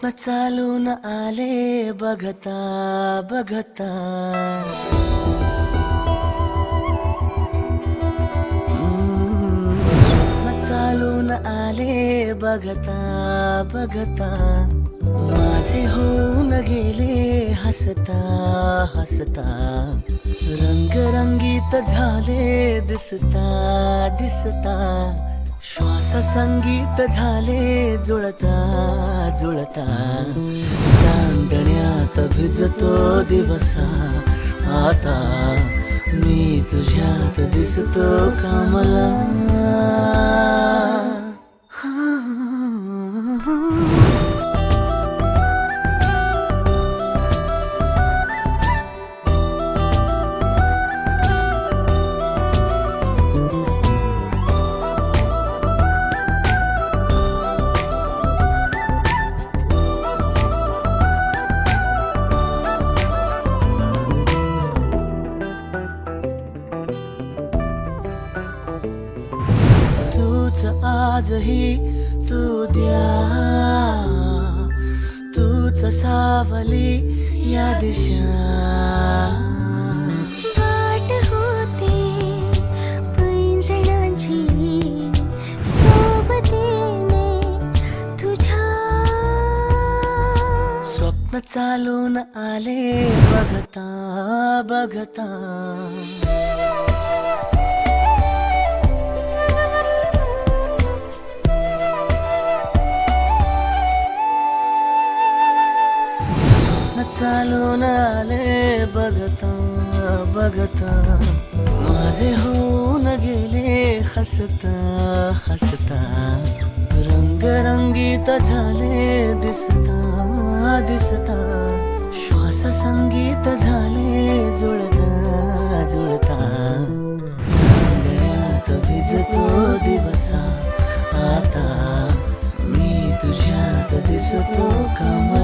स्वप्न चालून आले बघता बघता, स्वप्न चालून आले बघता बघता, माझे होऊन गेले हसता हसता, रंगरंगीत झाले दिसता दिसता, श्वास संगीत झाले जुळता जुळता, चांदण्यात भिजतो दिवसा आता, मी तुझ्यात दिसतो कमला. आजही तू द्या, तूच सावली या दिशा, वाट होते पैंजणांची सोबतीने तुझ्या. स्वप्न चालून आले बघता बघता, चालून आले बघता बघता, माझे होऊन गेले हसता हसता, रंगरंगीत झाले दिसता दिसता, श्वास संगीत झाले जुळता जुळता, चांदण्यात भिजतो दिवसा आता, मी तुझ्यात दिसतो कमला.